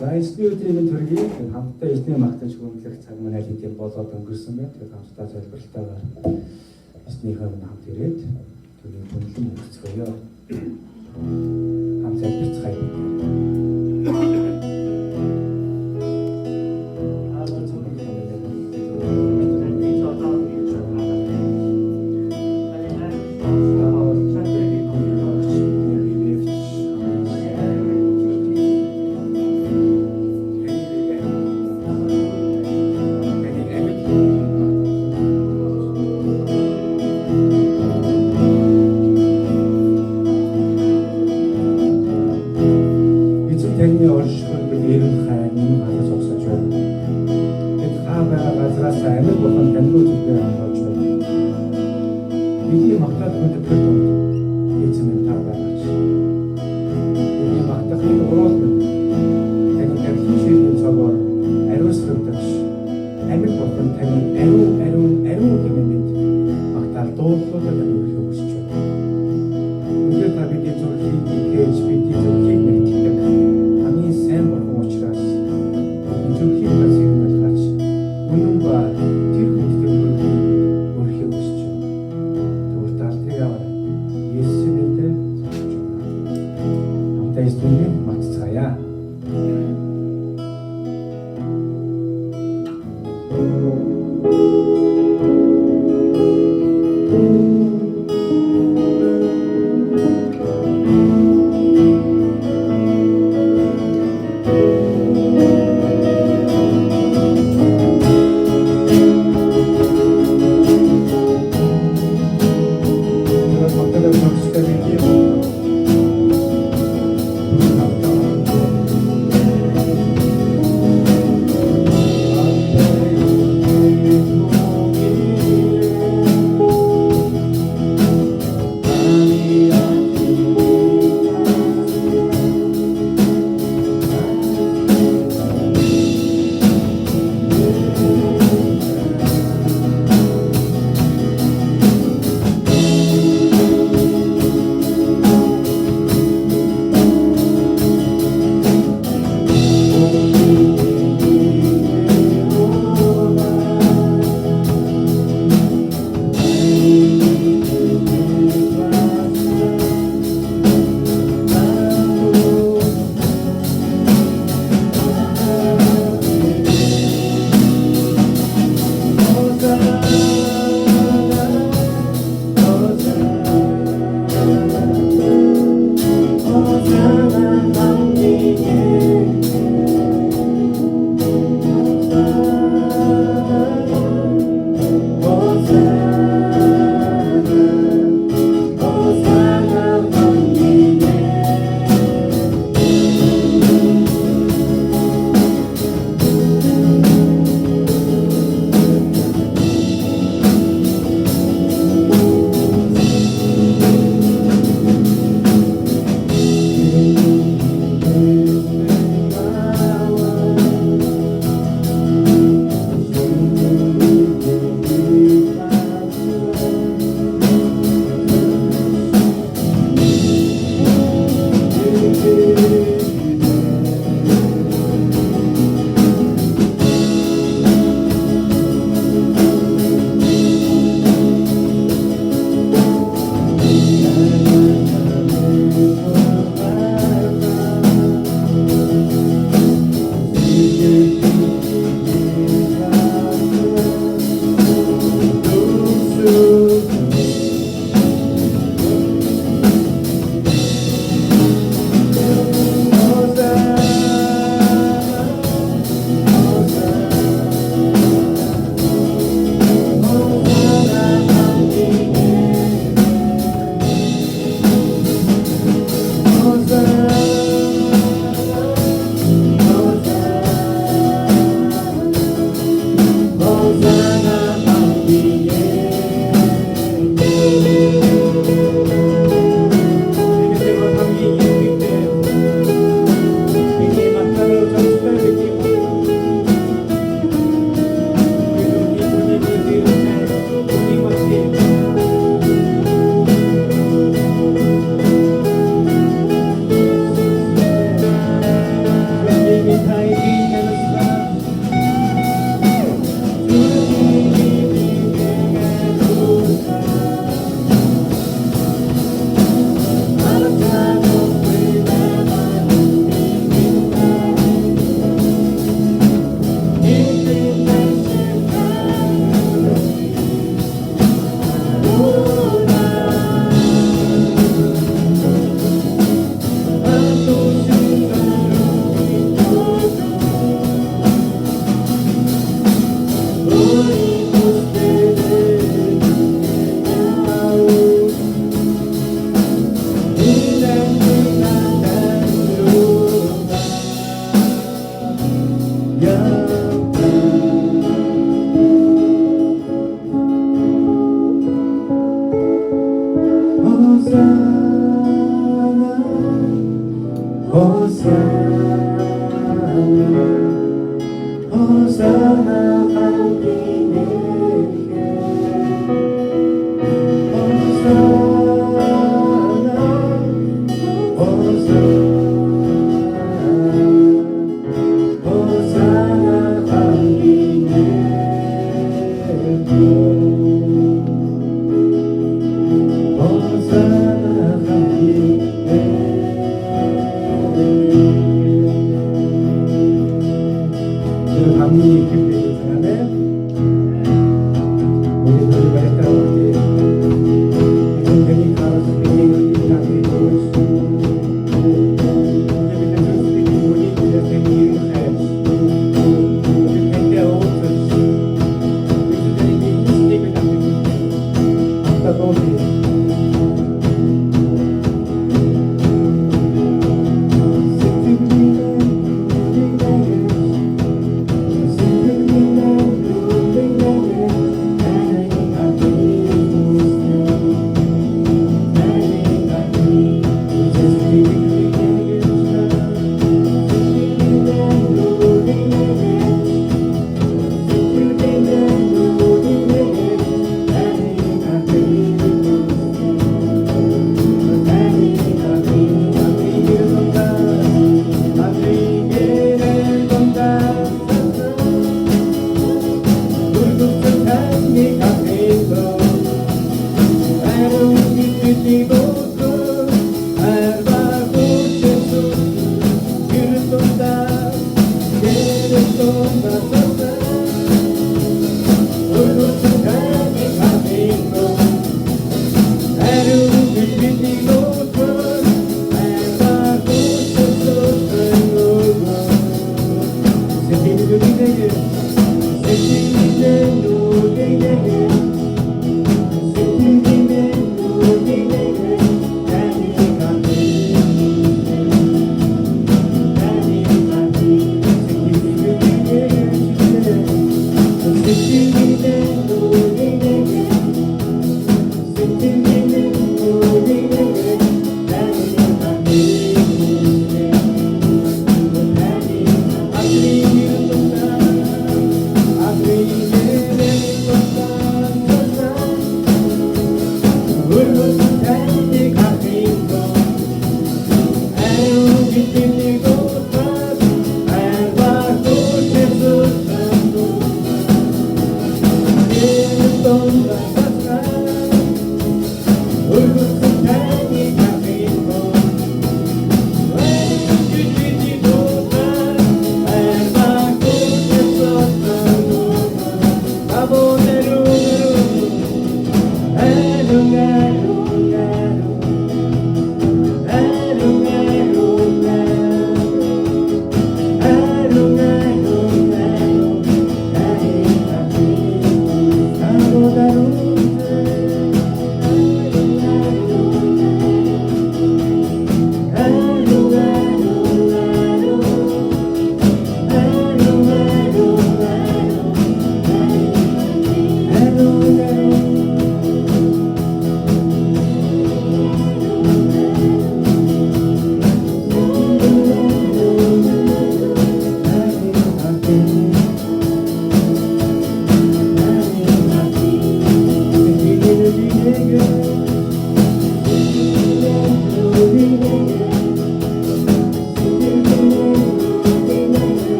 За эзний өдрийн төргийг хамтдаа эзний магтаж хүндлэх цаг маань аль хэдийн болоод өнгөрсөн байна. Тэгэхээр хамтдаа залбиралтайгаар эзнийхээ хамт ирээд түүний хүндлэн өгцгөөё. Хамт залбирцгаая. Тэрний оршихуйг бид эрен хайн энэ хатаж зогсож байна. Бид хаа байгаа газраас амьд болон таньгүй зүйлээр хамгаалж байна. Бидний магтаал хүндэтгэл тунд эзэн минь та байгаач. Бидний магтахын уруул минь таны амьд ширхэг цагаар ариусгагдаж амьд болон таны ариун хэмээн магтаал дуулуулаад өргөхөөр хүсэж байна. Өнөөдөр та бидний зүрхийг хийж бидний зүрхийг нэгтгэдэг сайн болох учраас зөвхөн бацын байлгаач үнэн ба тэр хүндэтгэл өрхийг хүсэж байна. Түр талтыг аваарай. Есүсийн нэрээр залбирч байна. Хамтдаа эзнийг магтцгаая.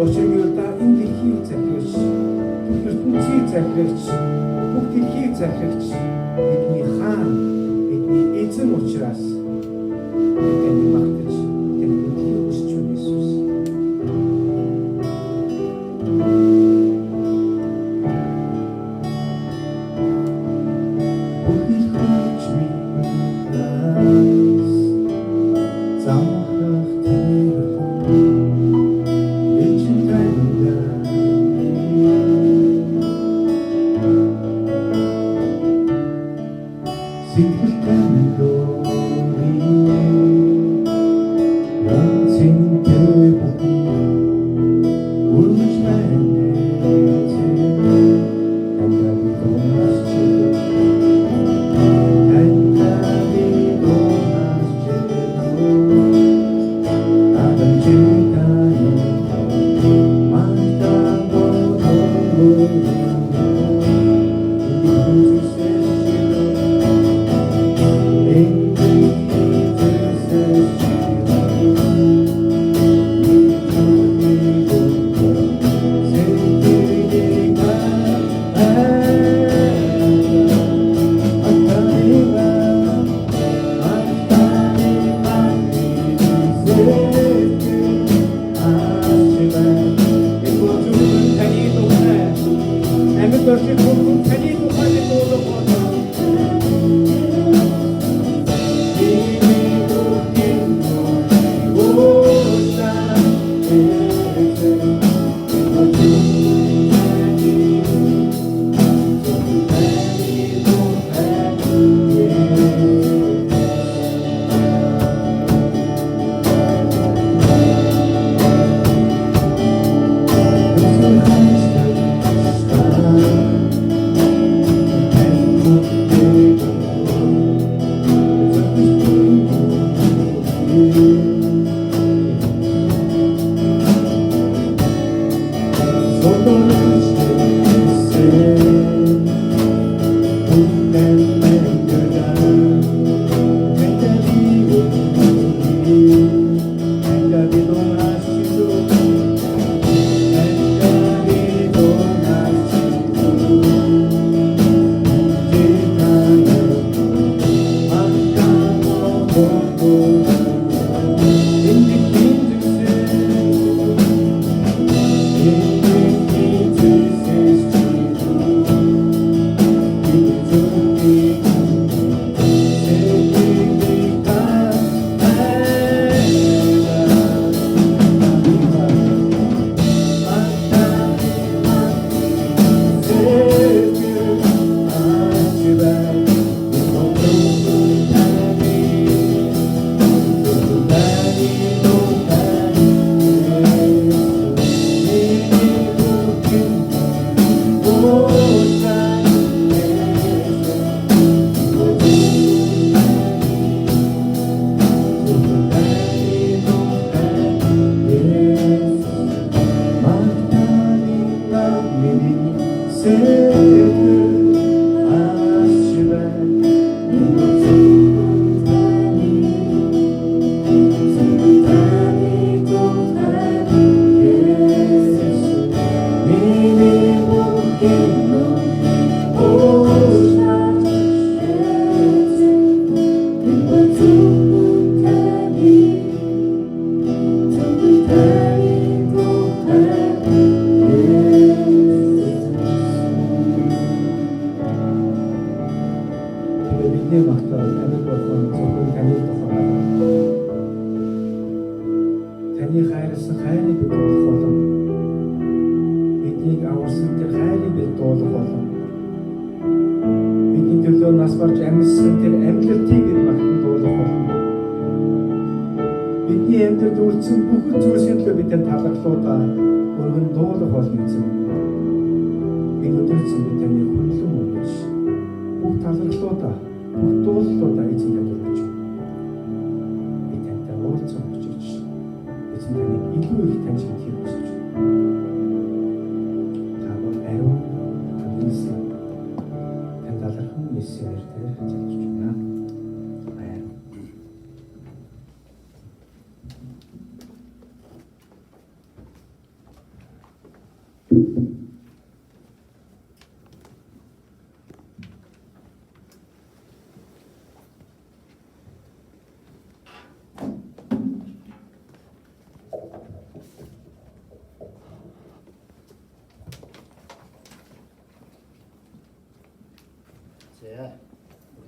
Учир та энэ дэлхийг захирагч, ертөнцийг захирагч, бүх дэлхийг захирагч бидний хаан, бидний эзэн учраас бидний магтаж, бидний өглөө өсч байна Иесус.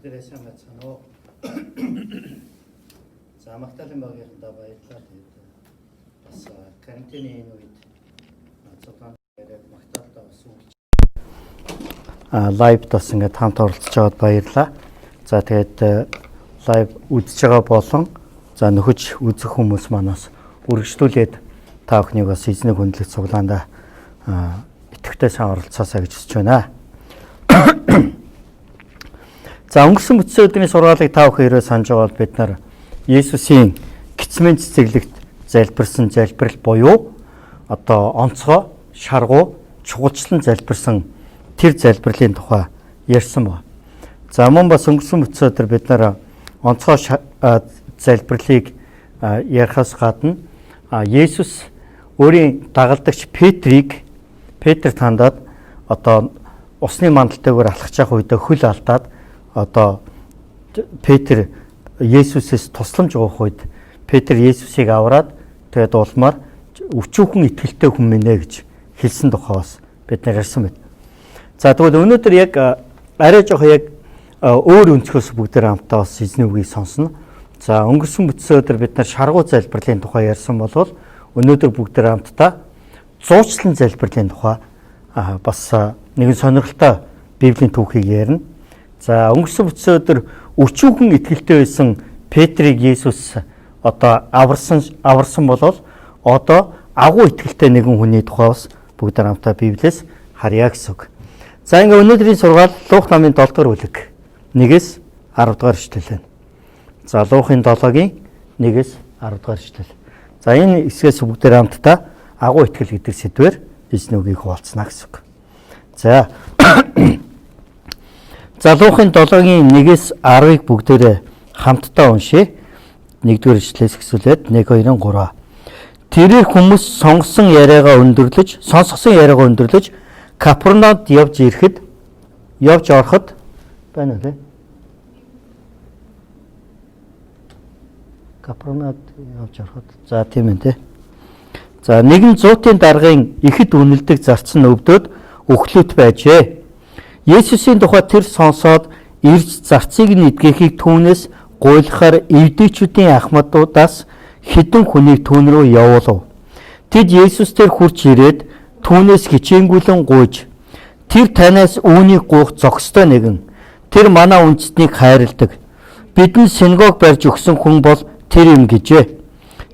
Бүгдээрээ сайн байцгаана уу. За Магдалины багийнхандаа баярлалаа. Тэгээд бас карантины энэ үед цуглаан яриад Магдалдаа бас лайвд бас ингээд хамт оролцож байгаад баярлалаа. За тэгээд лайв үзэж байгаа болон за нөхөж үзэх хүмүүс манаас үргэлжлүүлээд та бүхнийг бас эзний хүндлэх цуглаанда идэвхтэй сайн оролцоосаа гэж хүсэж байна. За өнгөрсөн бүтцийн өдрийн сургаалыг та бүхэн хэрэг санаж байгаа бол бид нар Есүсийн гисмэн цэцэглэгт залбирсан залбирал буюу одоо онцгой, шаргуу, чухалчлан залбирсан тэр залбирлын тухай ярьсан байна. За мөн бас өнгөрсөн бүтцийн өдөр бид нар онцгой залбирлыг ярихаас гадна Есүс өөрийн дагалдагч Петр тандаад одоо усны мандалтайгаар алхаж явах үед хөл алдаад одоо Петр Есүсээс тусламж авах үед Петр Есүсийг авраад тэгээд улмаар өчүүхэн итгэлтэй хүн минь гэж хэлсэн тухайс бид нар ярьсан байна. За тэгвэл өнөөдөр яг арай жоох яг өөр өнцгөөс бүгдээр хамтаа бас эзний үгийг сонсно. За өнгөрсөн бүтцийн өдөр бид нар шаргуу залбирлын тухай ярьсан болвол өнөөдөр бүгдээр хамтдаа зуучлан залбирлын тухай бас нэгэн сонирхолтой Библийн түүхийг ярина. За өнгөрсөн бүтцийн өдөр өчүүхэн итгэлтэй байсан Петрийг Есүс одоо аварсан болол одоо агуу итгэлтэй нэгэн хүний тухай бас бүгд хамтаа Библиэс харъя гэсэн үг. За ингээ өнөөдрийн сургаал Лук намын 7 дугаар бүлэг 1-ээс 10 дугаар ишлэл байна. За Лукын 7-гийн 1-ээс 10 дугаар ишлэл. За энэ хэсгээс бүгд хамтдаа агуу итгэл гэдэг сэдвээр эзний үгийг хуваалцна гэсэн үг. За Лукын 7-гийн 1-ээс 10-ыг бүгдээрээ хамтдаа уншъя. 1-р ишлэлээс эхлүүлээд 1, 2, 3. Тэрээр хүмүүс сонсгосон яриагаа өндөрлөж Капернаумд явж ороход байна уу те? Капернаумд явж ороход. За тийм ээ те. За нэгэн зуутын даргын ихэд үнэлдэг зарцсан өвдөд өглөөт байжээ. Есүсийн тухай тэр сонсоод ирж зарцыг нь эдгэхийг түүнээс гуйлахаар эвдээчүүдийн ахмадуудаас хэдэн хүнийг түүн рүү явуулав. Тэд Есүс дээр хурж ирээд түүнээс хичээнгүйлэн гуйж тэр танаас үүнийг гуйх зохистой нэгэн. Тэр манай үндэстнийг хайрладаг. Бидэнд синагог барьж өгсөн хүн бол тэр юм гэжээ.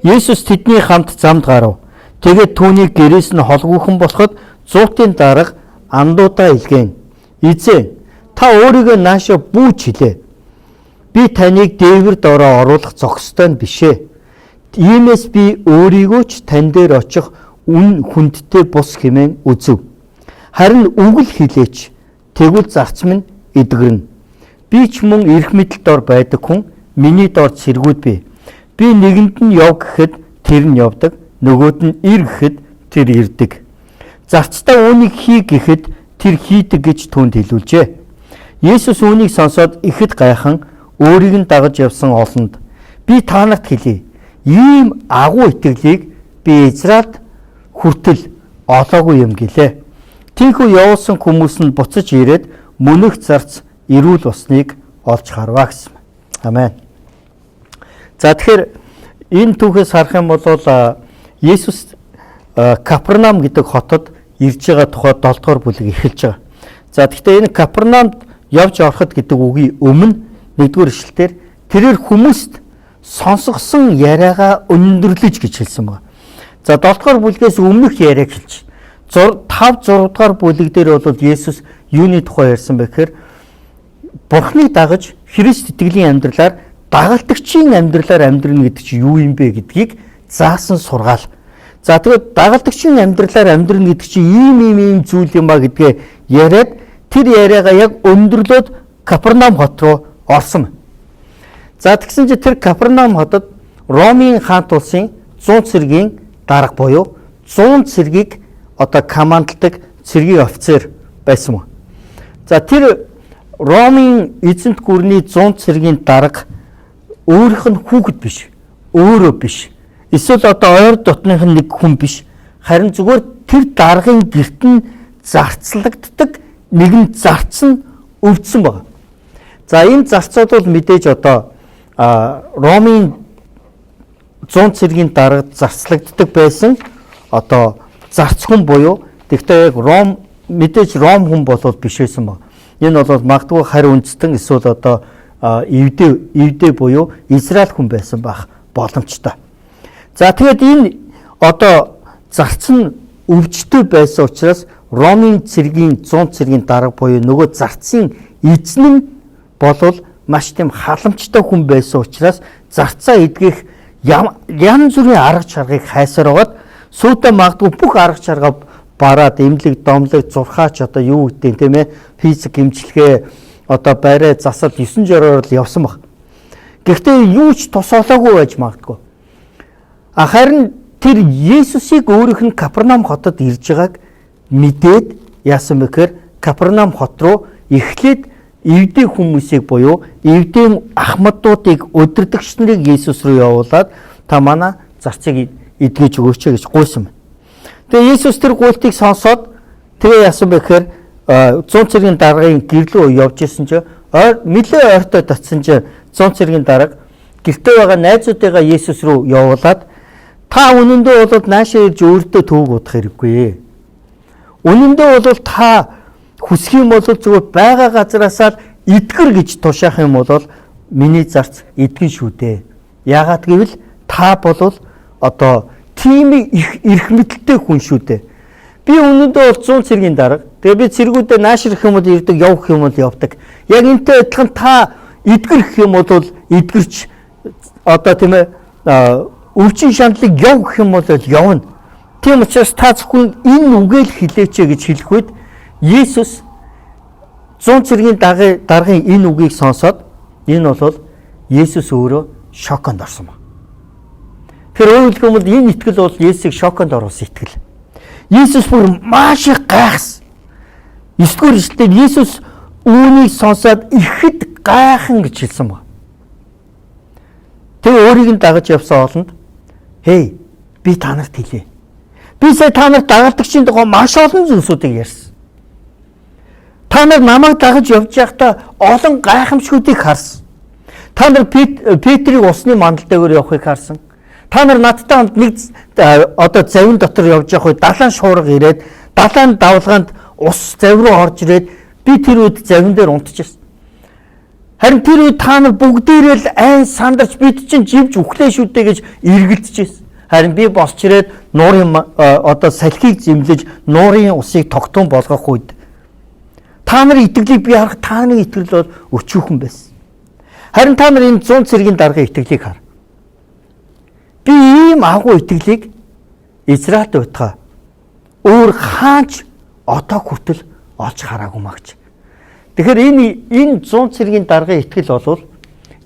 Есүс тэдний хамт замд гарав. Тэгээд түүнийг гэрээс нь холгүйхэн болоход зуутын дарга андуудаа илгээн. Эзэн, та өөрийгөө наашаа бүүж хэлээ. Би таныг дээвэр доороо оруулах зохистой нь бишээ. Иймээс би өөрийгөө ч тань дээр очих үн хүндтэй бус хэмээн үзв. Харин үгэл хэлээч, тэгвэл зарц минь эдгэрнэ. Би ч мөн эрх мэдэлд ор байдаг хүн, миний дор цэргүүд бий. Би нэгэнд нь яв гэхэд тэр нь явдаг, нөгөөд нь ир гэхэд тэр ирдэг. Зарцтай үүнийг хий гэхэд тэр хийдэг гэж түүнд хэлүүлжээ. Есүс үүнийг сонсоод ихэд гайхан өөрийг нь дагаж явсан олонд би та нарт хэлье. Ийм агуу итгэлийг би Израильд хүртэл олоогүй юм гэлээ. Тийхүү явуулсан хүмүүс нь буцаж ирээд мөнөх зарц эрүүл болсныг олж харваа гэсэн. Амен. За тэгэхээр энэ түүхээс харах юм бол Есүс Капернаум гэдэг хотод ирж байгаа тухай 7 дугаар бүлэг эхэлж байгаа. За гэхдээ энэ Капернаумд явж ороход гэдэг үгийн өмнө 1-р ишлэлээр тэрээр хүмүүст сонсгосон яриагаа өндөрлөж гэж хэлсэн байна. За 7 дугаар бүлгээс өмнөх яриаг хэлж 5, 6 дугаар бүлэг дээр бол Есүс юуны тухай ярьсан бэ гэхээр Бурхныг дагаж Христ итгэлийн амьдралаар дагалдагчийн амьдралаар амьдрна гэдэг чинь юу юм бэ гэдгийг заасан сургаал. За тэгээд дагалдагчийн амьдралаар амьдрна гэдэг чинь ийм зүйл юм а гэдгээ яриад тэр яриагаа яг өндөрлөөд Капернаум хот руу орсон. За тэгсэн чинь тэр Капернаум хотод Ромын хаант улсын 100 цэргийн дарга буюу 100 цэргийг одоо командладаг цэргийн офицер байсан мөн. За тэр Ромын эзэнт гүрний 100 цэргийн дарга өөрийнх нь хүүхэд биш, өөрөө биш. Эсвэл одоо ойр дотных нь нэг хүн биш. Харин зүгээр тэр даргын гэрт нь зарцлагддаг нэгэн зарц нь өвдсөн байна. За энэ зарцууд бол мэдээж одоо Ромын 100 цэргийн дарга зарцлагддаг байсан одоо зарц хүн буюу тэгтээ яг мэдээж Ром хүн болол биш байсан баг. Энэ бол магадгүй харь үндэстэн эсвэл одоо Евдээ буюу Израиль хүн байсан байх боломжтой. За тэгээд энэ одоо зарц нь өвчтөй байсан учраас Ромын цэргийн 100 цэргийн дарга буюу нөгөө зарцын эзэн нь болол маш тийм халамжтай хүн байсан учраас зарцаа эдгэх янз бүрийн арга чаргыг хайсараад сүйдээ магадгүй бүх арга чаргаа бараад эмнэлэг, домлог, зурхаач одоо юу гэдэг тийм ээ физик эмчилгээ одоо барай засал 9 жороор л явсан баг. Гэхдээ юу ч тусаалаагүй байж магадгүй. Харин тэр Есүсийг өөрийнх нь Капернаум хотод ирж байгааг мэдээд яасан бэ гэхээр Капернаум хот руу эхлээд Евдээ хүмүүсийг буюу Евдийн ахмадуудыг удирдагч нарыг Есүс рүү явуулаад та манай зарцыг эдгэж өгөөч гэж гуйсан байна. Тэгээ Есүс тэр гуйлтыг сонсоод тэгээ яасан бэ гэхээр 100 цэргийн даргын гэрлөө явж исэн чинь нэлээ ойртой татсан чинь 100 цэргийн дарга гэртээ байгаа найзуудыгаа Есүс рүү явуулаад та үнэндээ бол наашаа ирж өөртөө төвөг удах хэрэггүй. Үнэндээ бол та хүсэх юм бол зүгээр байгаа газараасаа эдгэр гэж тушаах юм бол миний зарц эдгэн шүү дээ. Яагаад гэвэл та бол одоо тийм их эрх мэдэлтэй хүн шүү дээ. Би үнэндээ бол 100 цэргийн дарга. Тэгээ би цэргүүдээ наашрах юм бол ирдэг, явах юм бол явдаг. Яг энтэй адилхан та эдгэрх юм бол эдгэрч одоо тийм ээ өвчин шаналыг явах юм бол явна. Тийм учраас та зөвхөн энэ үгээл хэлээч гэж хэлэх үед Есүс 100 цэргийн даргын энэ үгийг сонсоод энэ бол Есүс өөрөө шоконд орсон ба. Тэр өөрөлдөх юм бол энэ итгэл бол Есүсийг шоконд оруулсан итгэл. Есүс бүр маш их гайхсан. 9-р эшлэлд Есүс үүнийг сонсоод ихэд гайхан гэж хэлсэн ба. Тэгээ өөрийг нь дагаж явсан олонд "Хей, би та нарт хэлье. Би сая та нарт дагалдагчийн тухай маш олон зүйлсүүдийг ярьсан. Та нар намайг дагаж явж байхдаа олон гайхамшгүүдийг харсан. Та нар Петрийг усны мандалтайгаар явахыг харсан. Та нар надтай хамт нэг одоо завин дотор явж явах үед далайн шуурга ирээд далайн давлгаанд ус завь руу орж ирээд би тэр үед завин дээр унтчихсан. Харин тэр үед та нар бүгдээрээ л айн сандарч бид чинь живж үхлээ шүү дээ гэж эргэлдэж. Харин би босч ирээд нуурын одоо салхийг зэмлэж нуурын усыг тогтун болгох үед та нарын итгэлийг би харах, та нарын итгэл бол өчүүхэн байсан. Харин та нар энэ 100 цэргийн даргын итгэлийг хар. Би ийм агуу итгэлийг Израильд байтугай өөр хаач одоо хүртэл олж хараагүй магч. Тэгэхээр энэ 100 цэргийн даргын итгэл бол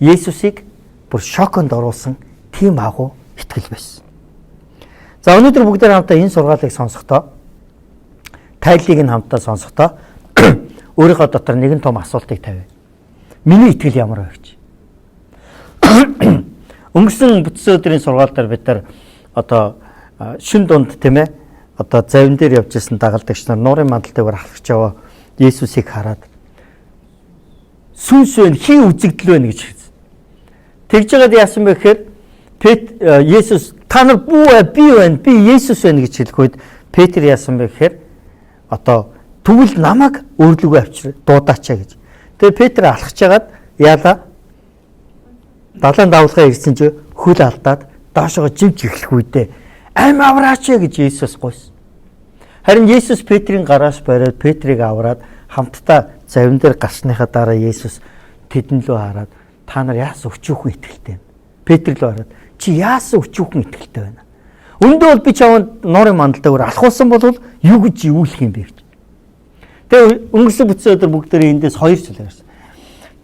Есүсийг бүр шоконд оруулсан тийм агуу итгэл байсан. За өнөөдөр бүгдээр хамтдаа энэ сургаалыг сонсохдоо тайллыг нь хамтдаа сонсохдоо өөрийнхөө дотор нэгэн том асуултыг тавь. Миний итгэл ямар вэ гэж. Өнгөрсөн бүтсэн өдрийн сургаал дээр бид нар одоо шин дунд тийм ээ одоо завин дээр явж исэн дагалдагч нар нуурын мандалтайгаар халахж яваа Есүсийг хараад сүнс вэ хий үзэгдэл вэ гэж хэлсэн. Тэгж байгаад яасан бэ гэхээр Есүс та нар бүү би байна би Есүс байна гэж хэлэх үед Петр яасан бэ гэхээр одоо тэгвэл намайг өөрлөгөө авчир дуудаачаа гэж. Тэгээ Петр алхаж байгаад яалаа далайн давлгаа ирсэн чи хөл алдаад доошоо живж эхлэх үедээ амь авраач гэж Есүс гуйсан. Харин Есүс Петрийн гараас бариад Петрийг авраад хамтдаа завин дээр гарсныхаа дараа Есүс тэдэн лөө хараад та нар яасан өчүүхэн итгэлтэй. Петр лөө хараад чи яасан өчүүхэн итгэлтэй байна. Өндөө бол би чамд нуурын мандалтайгаар алхуулсан бол юу гэж юулах юм бэ гэж. Тэгээ өнгөрсөн бүтсэн өдөр бүгдээрээ эндээс хоёр зүйл ярьсан.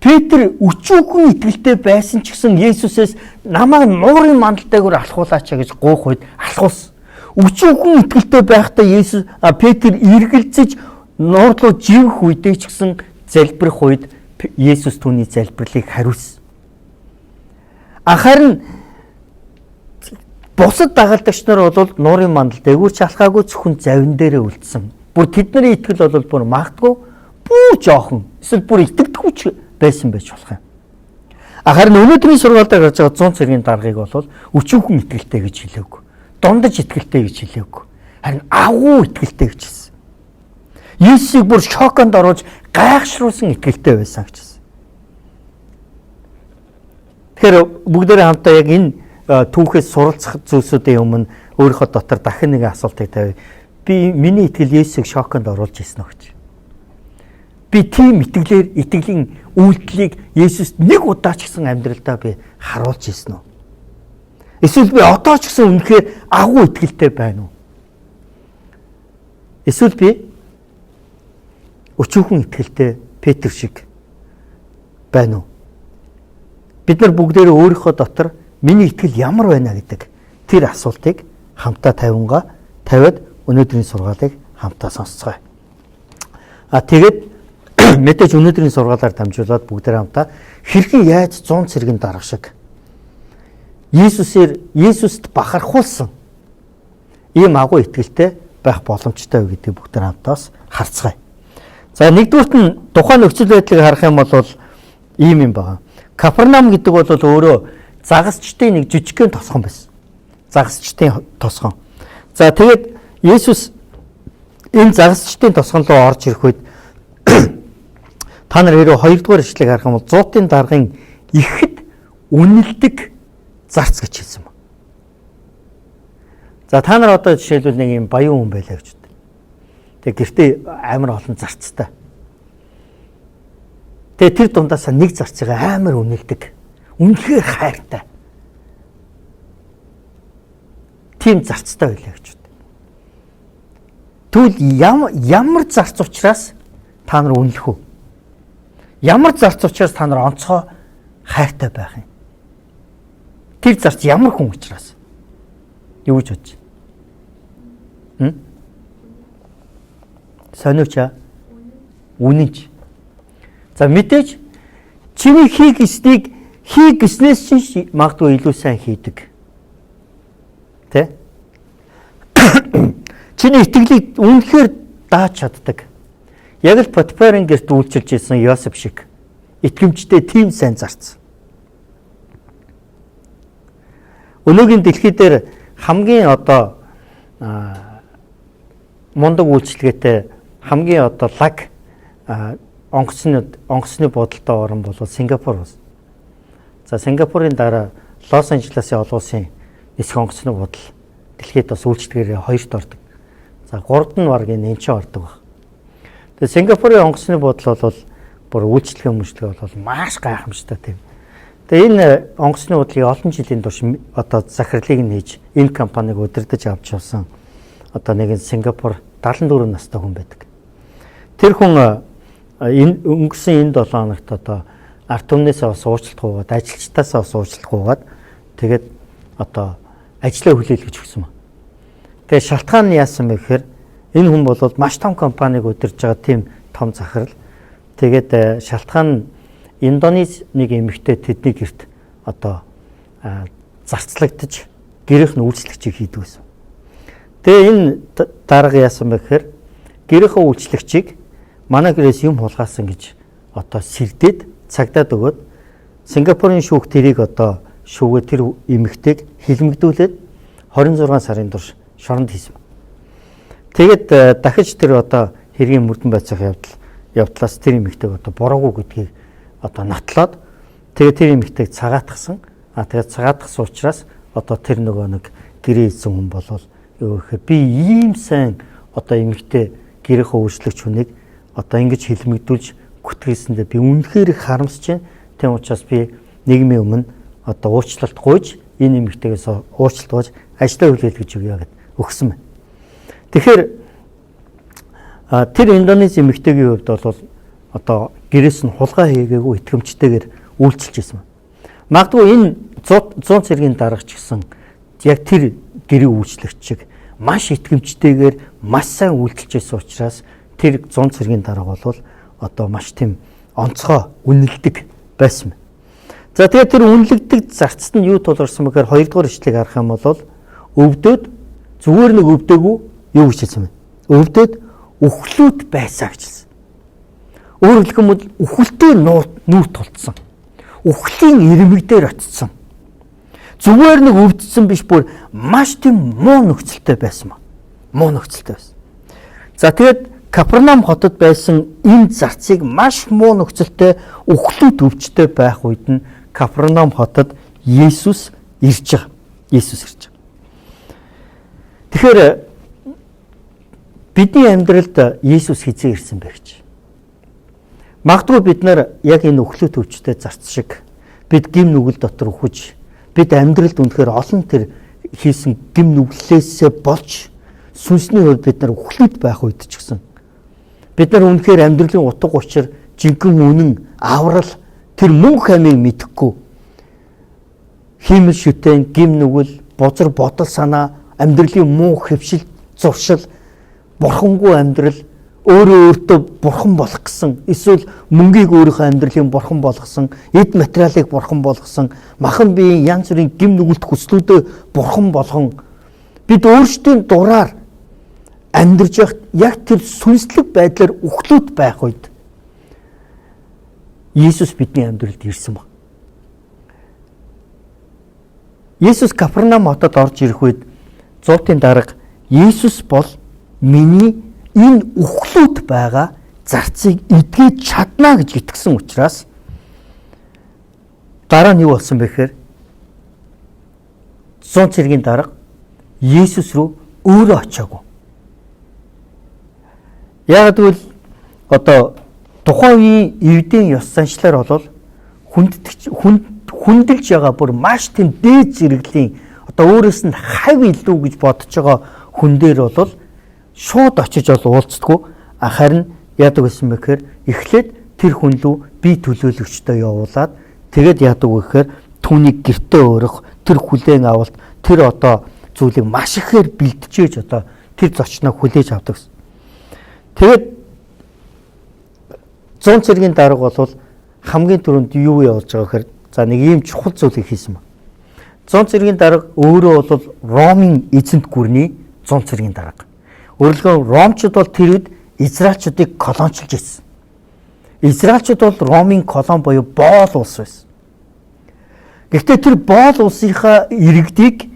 Петр өчүүхэн итгэлтэй байсан ч гэсэн Есүсээс намайг нуурын мандалтайгаар алхуулаач гэж гуйх үед алхуулсан. Өчүүхэн итгэлтэй байхдаа Петр эргэлзэж нуур руу живэх үедээ ч гэсэн залбирх үед Есүс түүний залбирлыг хариулсан. Харин бусад дагалдагч нар бол нуурын мандалд эгүүрч алхаагүй зөвхөн завин дээрээ үлдсэн. Бүр тэдний итгэл бол бүр магтгүй бүр жоохон эсвэл бүр итгэдэггүй ч байсан байж болох юм. Харин өнөөдрийн сургаалаар гарч байгаа 100 цэргийн даргыг бол өчүүхэн итгэлтэй гэж хэлээгүй. Дундаж итгэлтэй гэж хэлээгүй. Харин агуу итгэлтэй гэж хэлсэн. Есүсийг бүр шоконд оруулж гайхшруулсан итгэлтэй байсан гэж хэлсэн. Тэгэхээр бүгдээрээ хамтаа яг энэ түүхээс суралцах зүйлсүүдийн өмнө өөрийнхөө дотор дахин нэг асуултыг тавь. Би миний итгэл Есүсийг шоконд оруулж ирсэн үү гэж. Би тийм итгэлийн үйлдэлийг Есүст нэг удаа ч гэсэн амьдралдаа би харуулж ирсэн үү? Эсвэл би одоо ч гэсэн үнэхээр агуу итгэлтэй байна уу? Эсвэл би өчүүхэн итгэлтэй Петр шиг байна уу? Бид нар бүгдээрээ өөрийнхөө дотор миний итгэл ямар байна гэдэг тэр асуултыг хамтаа тавиад өнөөдрийн сургаалыг хамтаа сонсцгоё. Тэгээд мэдээж өнөөдрийн сургаалаар дамжуулаад бүгдээ хамтаа хэрхэн яаж 100 цэргийн дарга шиг Есүст бахархуулсан ийм агуу итгэлтэй байх боломжтой вэ гэдгийг бүгдээ хамтаас харцгаая. За нэгдүгürt нь тухайн нөхцөл байдлыг харах юм бол ийм юм байна. Капернаум гэдэг бол өөрөө загасчдын нэг жижигхэн тосгон байсан. Загасчдын тосгон. За тэгээд Есүс энэ загасчдын тосгон руу орж ирэх үед та нар хэрэг 2 дугаар ишлэгийг харах юм бол 100-ын даргын ихэд үнэлдэг зарц гэж хэлсэн ба. За та нар одоо жишээлбэл нэг юм баян хүн байлаа гэж үү. Тэгээ гэртээ амар олон зарцтай. Тэгээ тэр дундаас нэг зарцыг амар үнэлдэг. Үнэхээр хайртай. Тийм зарцтай байлаа гэж үү. Тэгвэл ямар зарц учраас та нар үнэлэх үү? Ямар зарц учраас та нар онцгой хайртай байх юм? Тэр зарц ямар хүн учраас? Юу гэж бодож байна? Сониуч үнэнч. За мэдээж чиний хий гэснээс чинь магадгүй илүү сайн хийдэг. Тэ? Чиний итгэлийг үнэхээр дааж чаддаг. Яг л Потифарын гэрт үйлчилж исэн Йосеф шиг итгэмжтэй тийм сайн зарц. Өнөөгийн дэлхий дээр хамгийн одоо мундаг үйлчлэгээтэй хамгийн одоо лаг онгоцны бодолтой орн бол Сингапур бас. За Сингапурын дараа Лос Анжелесын олон улсын нисэх онгоцны бодол дэлхийд бас үйлчлэгээр 2-т ордог. За 3-д нь баг энэ чинь ордог баг. Тэгээ Сингапурын онгоцны бодол бол бүр үйлчлэгээ бол маш гайхамшигтай тийм. Тэгээ энэ онгоцны бодлыг олон жилийн турш одоо захирлыг нээж энэ компанийг удирдах авч явсан одоо нэгэн Сингапур 74 настай хүн байдаг. Тэр хүн энэ өнгөрсөн 7 хоногт одоо ард түмнээсээ бас уучлалтгүйгээд ажилчтаасаа бас уучлалтгүйгээд тэгээд одоо ажлаа хүлээлгэж өгсөн ба. Тэгээ шалтгаан нь яасан бэ гэхээр энэ хүн бол маш том компанийг удирдах байгаа тийм том захирал. Тэгээд шалтгаан нь Индонез нэг эмэгтэй тэдний гэрт одоо зарцлагдаж гэрийнх нь үйлчлэгчийг хийдэг байсан. Тэгээ энэ дарга яасан бэ гэхээр гэрийнхээ үйлчлэгчийг манай гэрээс юм хулгаасан гэж одоо сэрдээд цагдаад өгөөд Сингапурын шүүх тэрийг одоо шүүгээ тэр эмэгтэйг хилмигдүүлээд 26 сарын турш шоронд хийсэн. Тэгээд дахиж тэр одоо хэргийн мөрдөн байцаах явдлаас тэр эмэгтэйг одоо буруугүй гэдгийг одоо натлаад тэгээд тэр эмэгтэйг цагаатгсан. Тэгээд цагаатгсан учраас одоо тэр нөгөө нэг гэрээ хийсэн хүн болвол юу гэхээр би ийм сайн одоо эмэгтэй гэрийнхээ үйлчлэгч хүнийг одоо ингэж хилмигдүүлж гүтгээсэндээ би үнэхээр их харамсаж байна. Тийм учраас би нийгмийн өмнө одоо уучлалт гуйж энэ эмэгтэйгээс уучлалт гуйж ажлаа хүлээлгэж өгье гэд өгсөн байна. Тэгэхээр тэр Индонез эмэгтэйгийн хувьд бол одоо гэрээс нь хулгай хийгээгүй итгэмжтэйгээр үйлчилж ирсэн байна. Магадгүй энэ 100 цэргийн даргач гэсэн яг тэр гэрээ үйлчлэгч шиг маш итгэмжтэйгээр маш сайн үйлчилж ирсэн учраас тэр 100 цэргийн дарга бол одоо маш тийм онцгой үнэлдэг байсан. За тэгээд тэр үнэлэгдэг зарцад нь юу тулгарсан бэхээр 2 дугаар ишлэгийг харах юм бол өвдөд зүгээр нэг өвдөөгүй юу гэж хэлсэн бэ? Өвдөд үхлүүд байсаа гэж хэлсэн. Өөрөөр хэлбэл үхэлтэй нүүр тулцсан. Үхлийн ирмэг дээр очсон. Зүгээр нэг өвдсөн биш, бүр маш тийм муу нөхцөлтэй байсан. Муу нөхцөлтэй байсан. За тэгээд Капернаум хотод байсан энэ зарцыг маш муу нөхцөлтэй үхлүүд өвчтэй байх үед нь Капернаум хотод Есүс ирж байгаа. Есүс ирж байгаа. Тэгэхээр бидний амьдралд Есүс хизээ ирсэн бэ гэж. Магадгүй бид нар яг энэ үхлүүд өвчтэй зарц шиг бид гим нүгэл дотор үхэж, бид амьдралд үнэхээр олон тэр хийсэн гим нүглээсээ болж сүнсний хувьд бид нар үхлүүд байх үед ч гэсэн бид нар үнэхээр амьдралын утга учир, жинхэнэ үнэн, аврал тэр мөнх амийг мэдэхгүй хиймэл шүтэн, гим нүгэл, бузар бодол санаа, амьдралын муу хэвшил, зуршил, бурхангүй амьдрал, өөрөө өөртөө бурхан болох гэсэн, эсвэл мөнгийг өөрийнхөө амьдралын бурхан болгосон, эд материалыг бурхан болгосон, махан биеийн янз бүрийн гим нүгэлт хүслүүдээ бурхан болгон бид өөрсдийн дураар амьдарч явах яг тэр сүнслэг байдлаар үхлүүд байх үед Есүс бидний амьдралд ирсэн баг. Есүс Капернаум хотод орж ирэх үед зуутын дарга Есүс бол миний энэ үхлүүд байгаа зарцыг эдгэж чадна гэж итгэсэн учраас дараа нь юу болсон бэ гэхээр 100 цэргийн дарга Есүс рүү өөрөө очиагүй. Яг гэвэл одоо тухайн үеийн евдийн ёс заншлаар бол хүндэлж байгаа бүр маш тийм дээд зэрэглийн одоо өөрөөс нь хав илүү гэж бодож байгаа хүн дээр бол шууд очиж уулздаггүй. Харин яадаг гэсэн бэ гэхээр эхлээд тэр хүн лүү бие төлөөлөгчдөө явуулаад тэгээд яадаг вэ гэхээр түүнийг гэртээ өөрөх, тэр хүлээн авалт, тэр одоо зүйлийг маш ихээр бэлтжээж одоо тэр зочноо хүлээж авдаг. Тэгээд 100 цэргийн дарга бол хамгийн түрүүнд юу явуулж байгаа гэхээр за нэг ийм чухал зүйлийг хийсэн ба. 100 цэргийн дарга өөрөө бол Ромын эзэнт гүрний 100 цэргийн дарга. Өөрөлдөө Ромчууд бол тэр үед Израильчуудыг колончилж ирсэн. Израильчууд бол Ромын колон буюу боол улс байсан. Гэхдээ тэр боол улсынхаа иргэдийг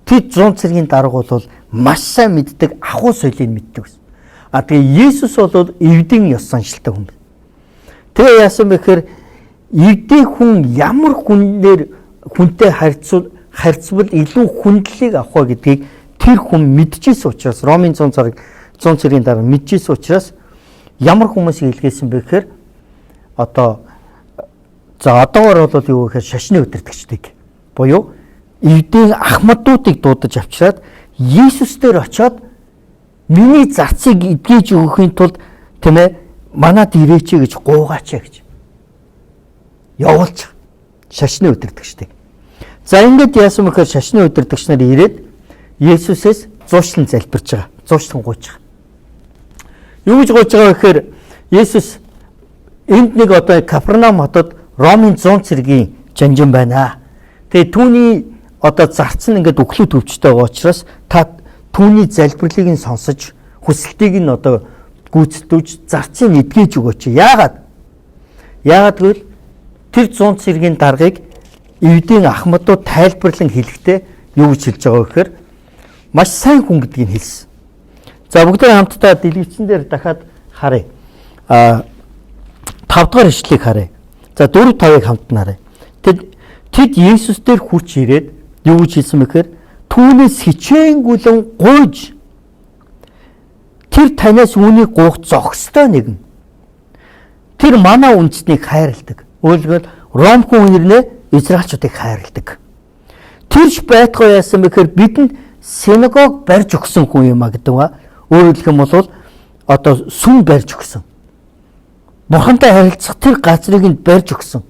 тэр 100 цэргийн дарга бол маш сайн мэддэг, ахуй соёлыг мэддэг байсан. Тэгээ Есүс бол эвдийн ёс заншилтай хүн. Тэгээ яасан бэ гэхээр эвдийн хүн ямар хүнтэй харьцвал илүү хүндлэлийг авах вэ гэдгийг тэр хүн мэдчихсэн учраас Ромын 100 цэргийн дарга мэдчихсэн учраас ямар хүмүүсийг илгээсэн бэ гэхээр одоогоор бол юу гэхээр шашны удирдагчдыг буюу эвдийн ахмадуудыг дуудаж авчираад Есүс дээр очиод миний зарцыг эдгэж өгөхийн тулд тийм ээ манад ирээч гэж гуугаач гэж явуулж шашны удирдагчдыг. За ингээд яасан бэхээр шашны удирдагч нар ирээд Есүсээс зуушлан залбирч байгаа. Зуушлан гуйж байгаа. Юу гэж гуйж байгаа вэ гэхээр Есүс энд нэг одоо Капернаум хотод Ромын 100 цэргийн жанжин байна. Тэгээ түүний одоо зарц нь ингээд өглөө төвчтэй байгаа учраас та түүний залбирлыг нь сонсож хүсэлтийг нь одоо гүйцэтгэж зарцыг эдгэж өгөөч. Яагаад гэвэл тэр 100 цэргийн даргыг эвдийн ахмадууд тайлбарлан хэлэхдээ юу гэж хэлж байгаа вэ гэхээр маш сайн хүн гэдгийг хэлсэн. За бүгдээ хамтдаа дэлгэцэн дээр дахиад харъя. 5 дахь ишлэгийг харъя. За 4 5-ыг хамтнаарай. Тэд Есүс дээр хурч ирээд юу гэж хэлсэн бэ гэхээр түүнээс хичээнгүлэн гуйж тэр танаас үүнийг гуух зохистой нэгэн. Тэр манай үндэстнийг хайрладаг. Өөрөлдвөл Ром хүн ирнэ Израильчуудыг хайрладаг. Тэрч байтугай яасан бэ гэхээр бидэнд синагог барьж өгсөн хүн юм а гэдэг ба. Өөрөөр хэлбэл одоо сүм барьж өгсөн. Бурхантай харилцах тэр газрыг нь барьж өгсөн.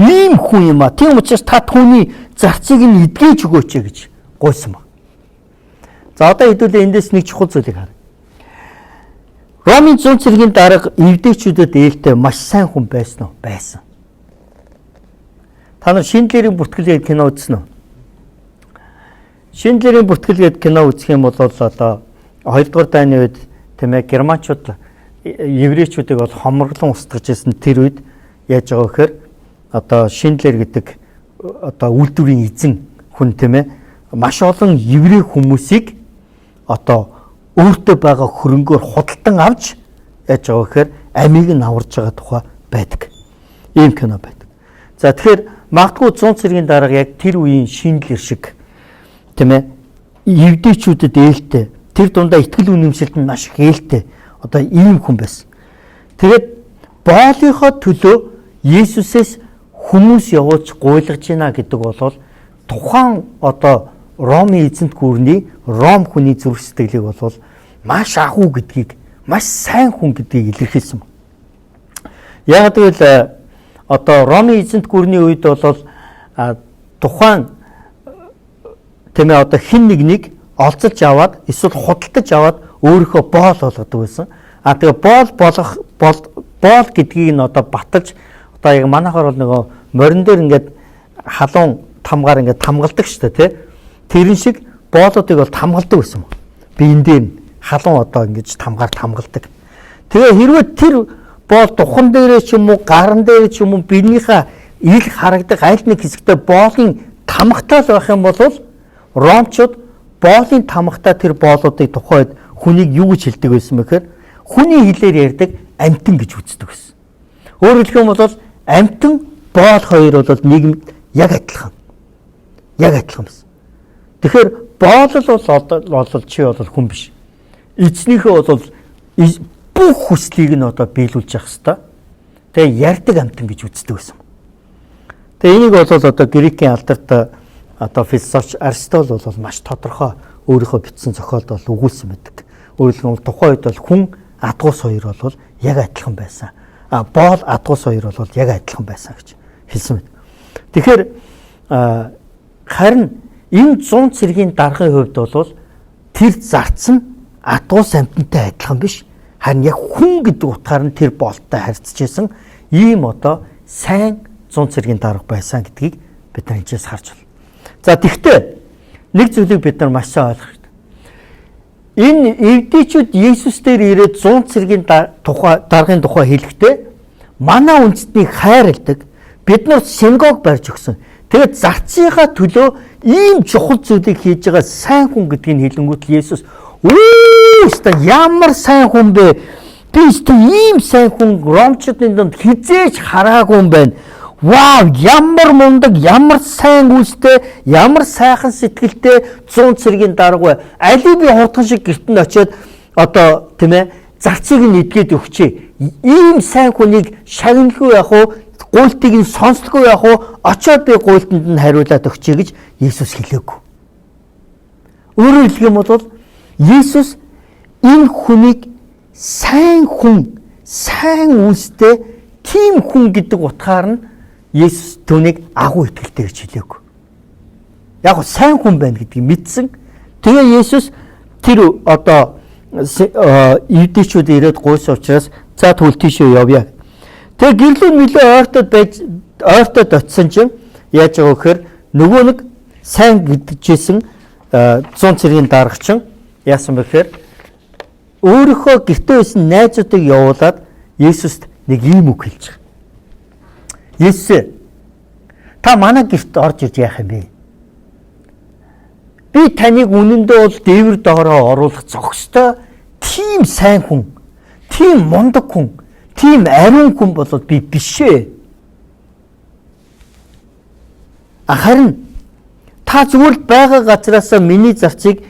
Ийм хүн юм а. Тийм учраас та түүний зарцыг нь эдгэж өгөөч гэж гуйсан ба. За одоо хэдүүлээ эндээс нэг чухал зүйлийг харъя. Ромын 100 цэргийн дарга эвдээчүүдэд ээлтэй маш сайн хүн байсан уу? Байсан. Та нар Шиндлерийн бүртгэл гэдэг кино үзсэн үү? Шиндлерийн бүртгэл гэдэг кино үзэх юм бол одоо 2 дугаар дайны үед тийм ээ германчууд еврейчүүдийг бол хомроглон устгаж ирсэн тэр үед яаж байгаа гэхээр одоо Шиндлер гэдэг одоо үйлдвэрийн эзэн хүн тийм ээ маш олон еврей хүмүүсийг одоо өөртөө байгаа хөрөнгөөр худалдан авч яаж байгаа гэхээр амийг нь аварж байгаа тухай байдаг. Ийм кино байдаг. За тэгэхээр магадгүй 100 цэргийн дарга яг тэр үеийн Шиндлер шиг тийм ээ евдээчүүдэд ээлтэй тэр дундаа итгэл үнэмшилт нь маш их ээлтэй одоо ийм хүн байсан. Тэгээд боолынхоо төлөө Есүсээс хүмүүс явуулж гуйлгаж байна гэдэг бол тухайн одоо Ромын эзэнт гүрний Ром хүний зүрх сэтгэлийг бол маш ахуй гэдгийг, маш сайн хүн гэдгийг илэрхийлсэн. Яг тэгвэл одоо Ромын эзэнт гүрний үед бол тухайн тийм ээ одоо хэн нэгнийг олзож аваад эсвэл худалдаж аваад өөрийнхөө боол болгодог байсан. Тэгээ боол гэдгийг нь одоо баталж одоо яг манайхаар бол нөгөө морин дээр ингээд халуун тамгаар ингээд тамгалдаг шүү дээ тий. Тэрэн шиг боолуудыг бол тамгалдаг байсан. Биен дээр халуун одоо ингэж тамгаар тамгалдаг. Тэгээ хэрвээ тэр боол духан дээрээ ч юм уу гаран дээр ч юм уу биенийхээ ил харагдах аль нэг хэсэгтээ боолын тамхтал байх юм бол ромчууд боолын тамхтаа тэр боолуудыг тухайд хүнийг юу гэж хэлдэг байсан бэ гэхээр хүний хэлээр ярьдаг амтан гэж үздэг байсан. Өөрөөр хэлэх юм бол амтан боол хоёр бол нийгэмд яг адилхан. Яг адилхан байсан. Тэгэхээр боол бол чи бол хүн биш. Эзнийхээ бол бүх хүслийг нь одоо биелүүлж явах хэвээр. Тэгээ ярьдаг амтан гэж үздэг байсан. Тэгээ энийг бол одоо Грекийн алдарт одоо философч Аристотель бол маш тодорхой өөрийнхөө бичсэн зохиолд бол өгүүлсэн байдаг. Өөрөлдөн бол тухайн үед бол хүн адгуус хоёр бол яг адилхан байсан. Боол адгуус хоёр бол яг адилхан байсан гэж хэлсэн мэт. Тэгэхээр харин энэ 100 цэргийн даргын хувьд бол тэр зарц нь адгуус амьтантай адилхан биш. Харин яг хүн гэдэг утгаар нь тэр боолтой харьцаж исэн ийм одоо сайн 100 цэргийн дарга байсан гэдгийг бид нар энэчээс харж байна. За тэгвэл нэг зүйлийг бид нар маш сайн ойлгох хэрэгтэй. Энэ евдээчүүд Есүс дээр ирээд 100 цэргийн даргын тухай хэлэхдээ манай үндэстнийг хайрладаг бид нар синагог барьж өгсөн. Тэгээд зарцынхаа төлөө ийм чухал зүйлийг хийж байгаа сайн хүн гэдгийг хэлэнгүүт Есүс ямар сайн хүн бэ? Би ийм сайн хүн ромчуудын донд хизээж хараагүй юм байна. Вау, ямар мундаг, ямар сайн үйлстэй, ямар сайхан сэтгэлтэй 100 цэргийн дарга. Алийг би хурдхан шиг гэртэнд очиод одоо тийм ээ зарцыг нь эдгээд өгчээ. Ийм сайн хүнийг шагналгүй яах уу? Гуйлтыг нь сонслогүй яах уу? Очиод би гуйлтанд нь хариулаад өгчээ гэж Есүс хэлээгүй. Өөрөөр хэлэх юм бол Есүс энэ хүнийг сайн хүн, сайн үйлстэй тийм хүн гэдэг утгаар нь Есүс түүнийг агуу итгэлтэй гэж хэлээгүй. Яг нь сайн хүн байна гэдгийг мэдсэн. Тэгээ Есүс тэр одоо евдээчүүд ирээд гуйсан учраас за тэгвэл тийшээ явъя. Тэгээ гэрлүүн мөлөө ойртод очисон чинь яаж байгаа вэхээр нөгөө нэг сайн гэдэгжсэн 100 цэргийн даргачин яасан бэ гэхээр өөрийнхөө гэртээ байсан найзуудыг явуулаад Есүст нэг ийм үг хэлж байгаа. Есүс та манай гэрт орж ирж яах юм бэ? Би таныг үнэндээ бол дээвэр доороо оруулах зохистой тийм сайн хүн, тийм мундаг хүн, тийм ариун хүн болоод би бишээ. Харин та зүгээр байгаа газраас миний зарцыг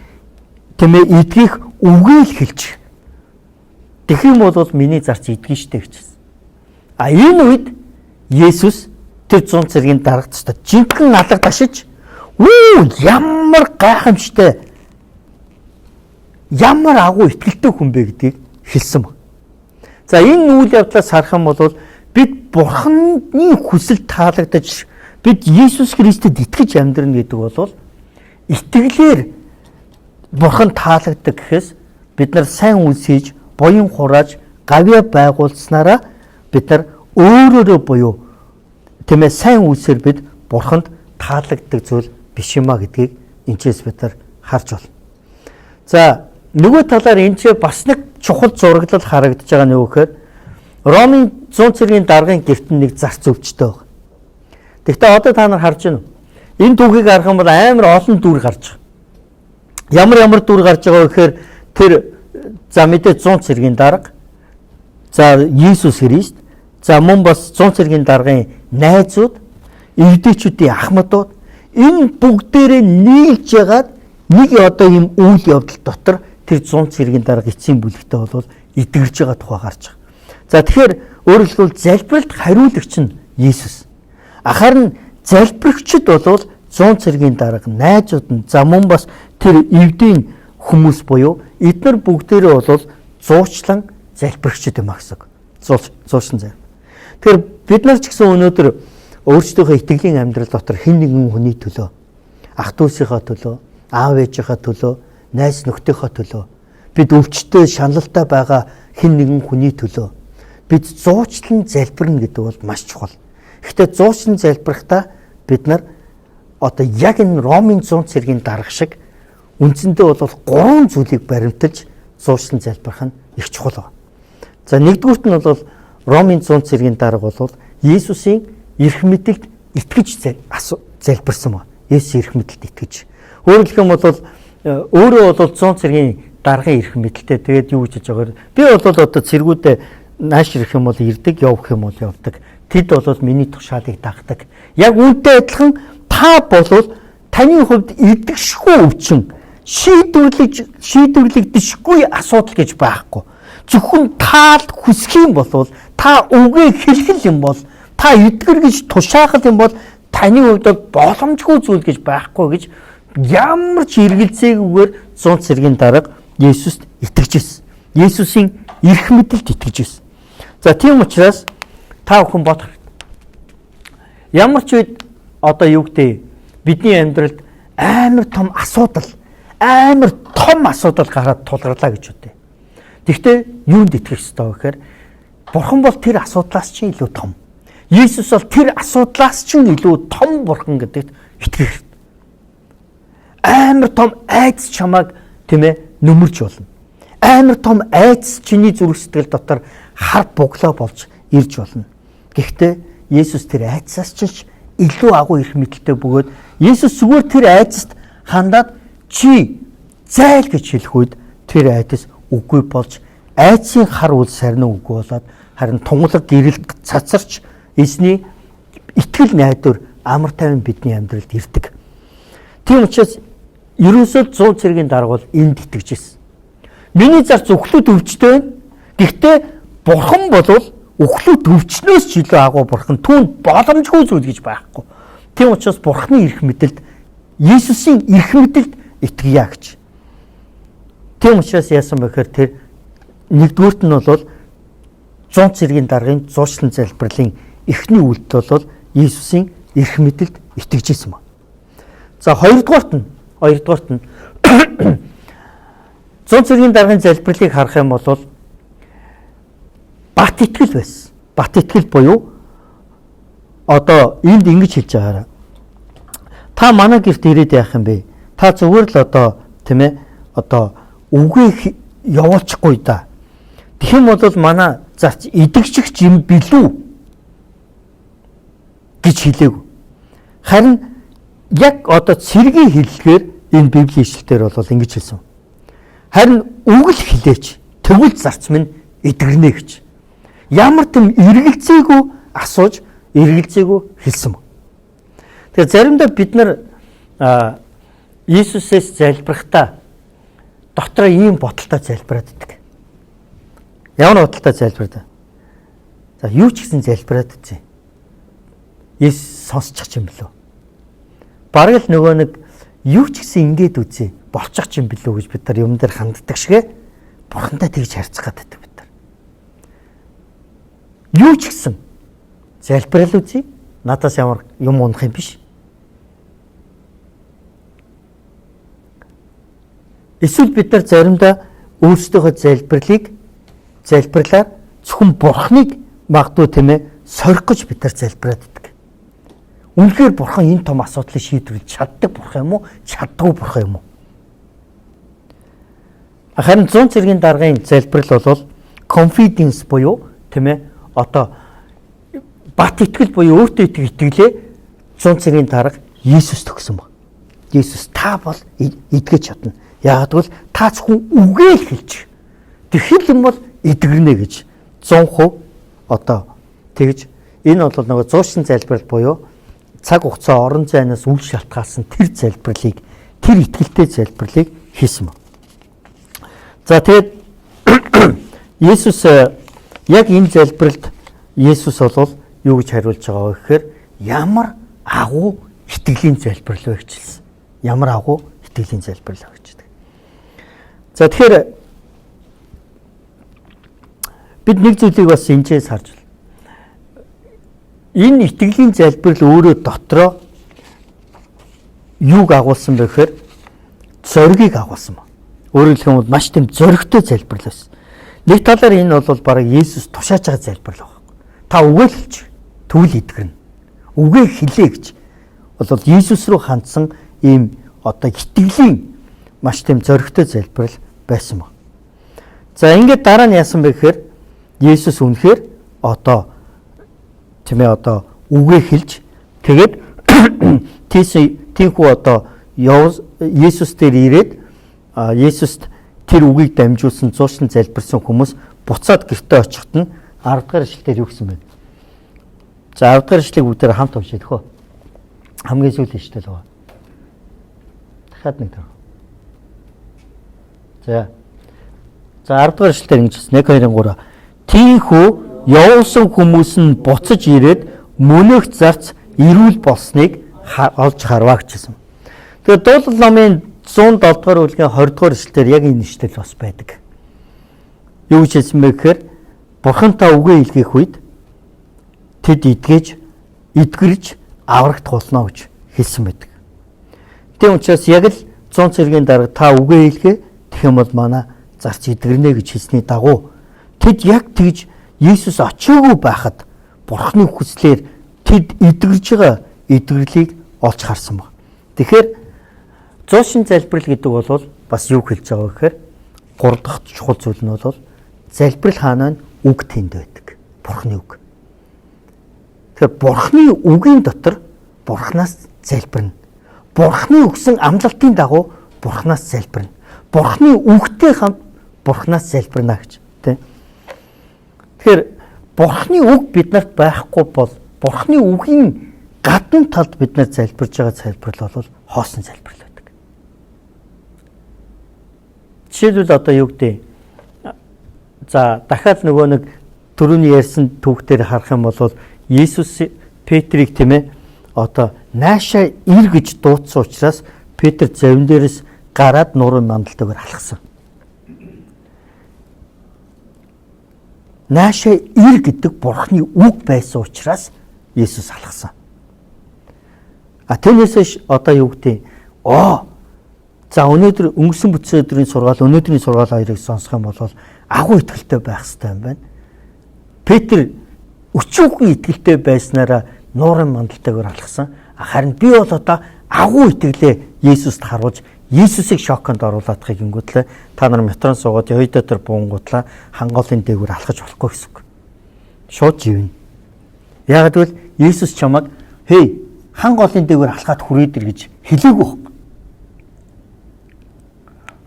тэмээ эдгэх үгээл хэлж. Тэгэх юм бол миний зарц эдгэн штэ гэж. Энэ үед Есүс тэр 100 цэргийн даргацтай жинхэнэ алга ташиж ямар гайхамшигтай ямар агуу итгэлтэй хүн бэ гэдгийг хэлсэн баг. За энэ үйл явдлаас харах юм бол бид Бурханы хүсэлд таалагдаж бид Есүс Христэд итгэж амьдрна гэдэг бол итгэлээр Бурхан таалагддаг гэхээс бид нар сайн үйлс хийж буян хурааж гавья байгуулснараа бид нар өөрөөрөө буюу тийм ээ сайн үйлсээр бид Бурханд таалагддаг зүйл биш юма гэдгийг энэчээс бид нар харж байна. За нөгөө талаар энэ ч бас нэг чухал зураглал харагдаж байгаа нь юу гэхээр Ромын 100 цэргийн даргын гэрт нэг зарц өвчтэй байна. Гэхдээ одоо та нар харж байна уу? Энэ түүхийг харах юм бол амар олон дүр гарч байгаа. Ямар дүр гарч байгаа вэ гэхээр тэр за мэдээ 100 цэргийн дарга, за Иесус Христ, за мөн бас 100 цэргийн даргын найзууд, иргэдчүүдийн ахмадууд энэ бүгдээрээ нийлж ягаад нэг одоо юм үйл явдал дотор тэр 100 цэргийн дарга эцсийн бүлэгтээ бол итгэж байгаа тухай гарч байгаа. За тэгэхээр өөрөөр хэлбэл залбиралд хариулагч нь Иесус. Харин залбирагчид бол 100 цэргийн дарга найзууд нь за мөн бас тэр эвдийн хүмүүс буюу эдгээр бүгдээрээ бол зуучлан залбирагчид юм аа гэсэн. Зуучлан залбир. Тэгэхээр бид нар ч гэсэн өнөөдөр өөрсдийнхөө итгэлийн амьдрал дотор хэн нэгэн хүний төлөө, ах дүүсийнхээ төлөө, аав ээжийнхээ төлөө, найз нөхдийнхөө төлөө, бид өвчтөе шаналлтай байгаа хэн нэгэн хүний төлөө бид зуучлан залбирна гэдэг бол маш чухал. Гэхдээ зуучлан залбирахдаа бид нар одоо яг энэ Ромын 100 цэргийн дарга шиг үндсэндээ бол 3 зүйлийг баримталж зуучлан залбирах нь их чухал байна. За нэгдүгürt нь бол Ромын 100 цэргийн дарга бол Иесусийн эрх мэдэлд итгэж залбирсан ба. Иесус эрх мэдэлд итгэж. Өөрөөр хэлэх юм бол өөрөө бол 100 цэргийн даргын эрх мэдэлтэй тэгээд юу гэж байгаа вэ? Би бол одоо цэргүүдээ нааш ирэх юм бол ирдэг, явах юм бол явдаг. Тэд бол миний тушаалыг дагдаг. Яг үүнтэй адилхан та бол таны хувьд идэгшгүй өвчин, шийдвэрлэгдэшгүй асуудал гэж байхгүй. Зөвхөн таал хүсэх юм бол та үгээ хэлэх юм бол та эдгэр гэж тушаахал юм бол таны хувьд боломжгүй зүйл гэж байхгүй гэж ямар ч эргэлзээгүйгээр 100 цэргийн дарга Иесуст итгэж ирсэн. Иесусийн эрх мэдэлд итгэж ирсэн. За тийм учраас та бүхэн бодох. Ямар ч үед одоо юу гэдэг бидний амьдралд амар том асуудал гараад тулгарлаа гэж үтэй. Гэхдээ юунд итгэх ёстой вэ гэхээр Бурхан бол тэр асуудлаас чинь илүү том. Иесус бол тэр асуудлаас чинь илүү том Бурхан гэдэгт итгэх. Амар том айдас чамайг тийм ээ нөмөрж болно. Амар том айдас чиний зүрх сэтгэл дотор хар буглаа болж ирж болно. Гэхдээ Иесус тэр айдсаас ч илүү агуу эрх мэдэлтэй бөгөөд Иесус зүгээр тэр айдасд хандаад чи зайл гэж хэлэх үед тэр айдас үгүй болж айдсын хар үл сарны үгүй болоод харин тунгалаг гэрэл цацарч эзний итгэл найдвар амар тайван бидний амьдралд ирдэг. Тийм учраас ерөөсөө 100 цэргийн дарга бол энд итгэж ирсэн. Миний зарц өхлөд өвчтэй байна. Гэхдээ Бурхан бол өхлөд өвчнөөс ч илүү агуу Бурхан түүнд боломжгүй зүйл гэж байхгүй. Тийм учраас Бурханы эрх мэдэлд Иесусийн эрх мэдэлд итгэе гэж. Тийм учраас яасан бэ гэхээр тэр нэгдүгürt нь бол 100 цэргийн даргын зуучлан залбирлын эхний үйлдэл бол Иесусийн эрх мэдэлд итгэж ирсэн ба. За хоёрдугаарт нь 100 цэргийн даргын залбирлыг харах юм бол бат итгэл байсан. Бат итгэл буюу одоо энд ингэж хэлж байгаараа. Та манай гэрт ирээд яах юм бэ? Та зүгээр л одоо тийм ээ одоо үгээ явуулчихгүй да. Тэгэх юм бол манай зарц идэгчих юм билүү гэж хэлээгүй. Харин яг одоо цэргийн хэллэгээр энэ библийн ишлэлээр бол ингэж хэлсэн. Харин үг л хэлээч тэгвэл зарц минь эдгэрнэ гэж. Ямар тийм эргэлзээгүй асууж эргэлзээгүй хэлсэн. Тэгэхээр заримдаа бид нар Иесусээс залбирахдаа дотроо ийм бодолтой залбираад байдаг. Ямар бодолтой залбираад? За юу ч гэсэн залбираад үзье. Иесус сонсчих юм билүү? Бараг л нөгөө нэг юу ч гэсэн ингээд үзье. Болчих юм билүү гэж бид нар юм дээр ханддаг шигэ Бурхантай тэгж харьцах гэдэг бид нар. Юу ч гэсэн залбирал үзье. Надаас ямар юм унах юм биш. Эсвэл бид нар заримдаа өөрсдийнхөө залбирлаар зөвхөн Бурханыг магадгүй тийм ээ сорих гэж бид нар залбираад байдаг. Үнэхээр Бурхан энэ том асуудлыг шийдвэрлэж чаддаг Бурхан юм уу? Чаддаггүй Бурхан юм уу? Харин 100 цэргийн даргын залбирал бол confidence буюу тийм ээ одоо бат итгэл буюу өөртөө итгэлээ 100 цагийн дарга Есүс төгсөн баг. Есүс та бол идгэж чадна. Яагад бол та зөвхөн үгээ л хэлж. Тэгэх юм бол эдгэрнэ гэж 100% одоо тэгж энэ бол нөгөө зуушин залбирал буюу цаг хугацаа орон зайнаас үл шалтгаалсан тэр залбирлыг тэр итгэлтэй залбирлыг хийсэн баг. За тэгээд Есүс яг энэ залбиралд Есүс бол юу гэж хариулж байгаа вэ гэхээр ямар агуу итгэлийн залбирал вэ гэж хэлсэн. Ямар агуу итгэлийн залбирал вэ гэж. За тэгэхээр бид нэг зүйлийг бас энэчээс харж байна. Энэ итгэлийн залбирал өөрөө дотроо юуг агуулсан бэ гэхээр зоригийг агуулсан ба. Өөрөөр хэлбэл маш тийм зоригтой залбирал байсан. Нэг талаар энэ бол бараг Есүс тушааж байгаа залбирал байна. Та үгээ хэлж тэгвэл итгэрнэ. Үгээ хэлээ гэж бол Есүс рүү хандсан ийм одоо итгэлийн маш тийм зоригтой залбирал байсан ба. За ингээд дараа нь яасан бэ гэхээр Есүс үнэхээр одоо тийм ээ одоо үгээ хэлж тэгээд тийхүү одоо Есүс дээр ирээд Есүст тэр үгийг дамжуулсан зуушин залбирсан хүмүүс буцаад гэртээ очиход нь 10 дахь ишлэлээр юу гэсэн бэ? За 10 дахь ишлэгийг бүгдээр хамт уншъя тэхөө. Хамгийн сүүлийн ишлэл байгаа. Дахиад нэг дөрөв. За 10 дахь ишлэлээр ингэж хэлсэн. 1 2 3. Тийхүү явуулсан хүмүүс нь буцаж ирээд мөнөөх зарц ирүүл болсныг олж харваа гэжсэн. Тэгээд дуулал номын 107 дугаар бүлгийн 20 дугаар ишлэлээр яг энэ ишлэл бас байдаг. Юу гэж хэлсэн бэ гэхээр Бурхантай үгээ хэлгэх үед тэд эдгэрж аврагдах болно гэж хэлсэн байдаг. Тийм учраас яг л 100 цэргийн дарга та үгээ хэлгээ тэгэх юм бол манай зарц эдгэрнэ гэж хэлсний дагуу тэд яг тэгж Есүс очоогүй байхад Бурханы хүслээр тэд эдгэрж байгаа эдгэрлийг олж харсан баг. Тэгэхээр зуушин залбирал гэдэг бол бас юу хэлж байгаа вэ гэхээр 3 дахь чухал зүйл нь бол залбирал хаанаа үг тэнд байдаг. Бурханы үг. Тэгэхээр Бурханы үгийн дотор Бурханаас залбирна. Бурханы өгсөн амлалтын дагуу Бурханаас залбирна. Бурханы үгтэй хамт Бурханаас залбирна гэж тийм. Тэгэхээр Бурханы үг биднэрт байхгүй бол Бурханы үгийн гадна талд бид нар залбирж байгаа залбирал бол хоосон залбирал байдаг. Жишээлбэл одоо юу гэдэг. За дахиад нөгөө нэг түрүүний ярьсан түүхтэр харах юм бол Есүс Петрийг тийм ээ одоо наашаа ир гэж дуудсан учраас Петр завин дээрээс гараад нуурын мандалтайгаар алхсан. Наашаа ир гэдэг Бурханы үг байсан учраас Есүс алхсан. Тэрнээс одоо юу гэдэг. За өнөөдөр өнгөрсөн бүтцийн өдрийн сургаал өнөөдрийн сургаал хоёрыг сонсох юм бол агуу итгэлтэй байх хэрэгтэй юм байна. Петр өчүүхэн итгэлтэй байснараа нуурын мандалтайгаар алхсан. Харин би бол одоо агуу итгэлээ Есүст харуулж Есүсийг шоконд оруулаадахыг ингэвдлээ. Та нар метрон суугаад явъя дээр буунгуудлаа хангаалын дээгүүр алхаж болохгүй гэсэн үг. Шууд живнэ. Яг гэвэл Есүс чамайг хей хангаалын дээгүүр алхаад хүрээд ир гэж хэлээгүй байхгүй.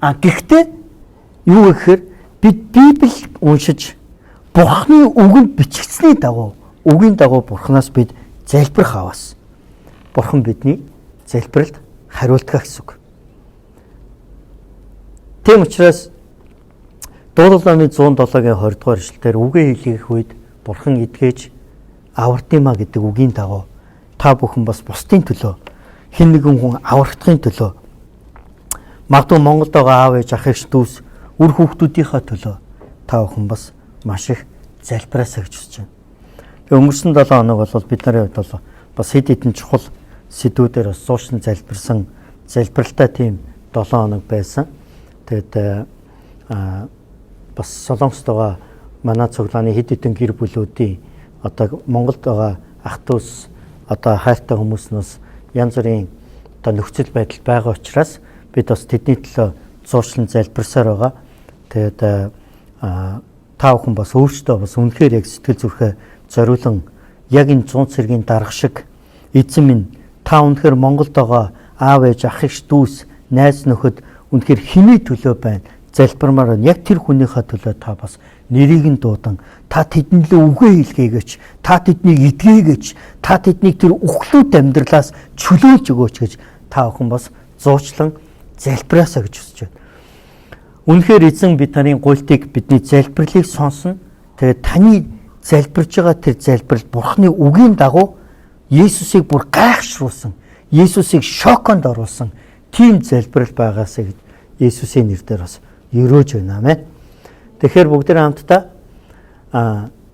Гэхдээ юу гэхээр бид Библийг уншиж Бурханы үгэнд бичигдсэний дагуу үгийн дагуу Бурханаас бид залбирах аваас Бурхан бидний залбиралд хариулдаг гэсэн үг. Тийм учраас Дуулал номын 107-гийн 20 дугаар ишлэлээр үгээ хэлэх үед Бурхан эдгэж авардимаа гэдэг үгийн дагуу та бүхэн бас бусдын төлөө хэн нэгэн хүн аврагдахын төлөө магадгүй Монголд байгаа аав ээж ах эгч дүүс үр хүүхдүүдийнхээ төлөө та бүхэн бас маш их залбираасаа гэж хүсэж байна. Тэгээ өнгөрсөн 7 хоног бол бид нарын хувьд бол бас хэд хэдэн чухал сэдвүүдээр бас суушин залбирсан залбиралтай тийм 7 хоног байсан. Тэгээд бас Солонгост байгаа манай цуглааны хэд хэдэн гэр бүлүүдийн одоо Монголд байгаа ах дүүс одоо хайртай хүмүүснээс янз бүрийн одоо нөхцөл байдал байгаа учраас бид бас тэдний төлөө зуршлан залбирсаар байгаа. Тэгээд та бүхэн бас өөрсдөө бас үнэхээр яг сэтгэл зүрхээ зориулан яг энэ 100 цэргийн дарга шиг эзэн минь та үнэхээр Монголд байгаа аав ээж ах эгч дүүс найз нөхөд үнэхээр хэний төлөө байна залбирмаар байна. Яг тэр хүнийхээ төлөө та бас нэрийг нь дуудан та тэднэлээ үгээ хэлгээгээч, та тэднийг эдгээгээч, та тэднийг тэр үхлүүд амьдралаас чөлөөлж өгөөч гэж та бүхэн бас зуучлан залбираасаа гэж хүсэж байна. Үнэхээр эзэн бид нарын гуйлтыг бидний залбирлыг сонсно. Тэгээд таны залбирж байгаа тэр залбирал Бурхны үгийн дагуу Есүсийг бүр гайхшруулсан, Есүсийг шоконд оруулсан тийм залбирал байгаасаа гэж Есүсийн нэрээр бас өрөөж байна. Амен. Тэгэхээр бүгдээ хамтдаа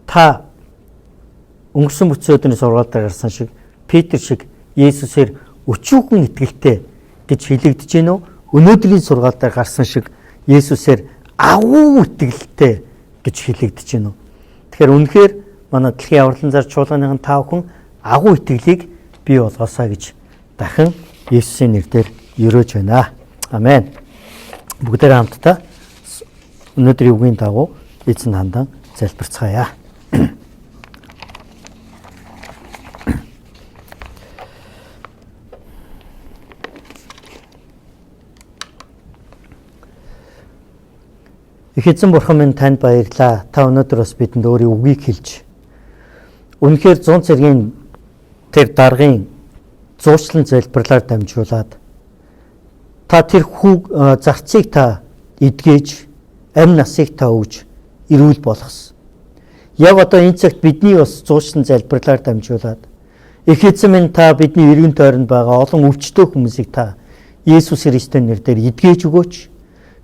та өнгөрсөн бүцэн өдрийн сургаалд гарсан шиг Петр шиг Есүсээр өчүүхэн итгэлтэй гэж хэлэгдэж гэнэ үү? Өнөөдрийн сургаалд гарсан шиг Есүсээр агуу итгэлтэй гэж хэлэгдэж гэнэ үү? Тэгэхээр үнэхээр манай дэлхийн авралын зар чуулганыхан та бүхэн агуу итгэлийг бий болгоосаа гэж дахин Есүсийн нэрээр өрөөж байна. Амен. Бүгдээ хамтдаа өнөөдрийн үгийн дагуу эзэн хандан залбирцгаая. Их эзэн бурхан минь танд баярлалаа. Та өнөөдөр бас бидэнд өөрийн үгийг хэлж үнэхээр 100 цэргийн тэр даргын зуучлан залбирлаар дамжуулаад та тэр зарцыг та эдгээж амь насыг та өгж эрүүл болгосон. Яг одоо энэ цагт бидний бас зуучлан залбирлаар дамжуулаад их эзэн минь та бидний эргэн тойронд байгаа олон өвчтөө хүмүүсийг та Есүс Христосийн нэрээр эдгээж өгөөч.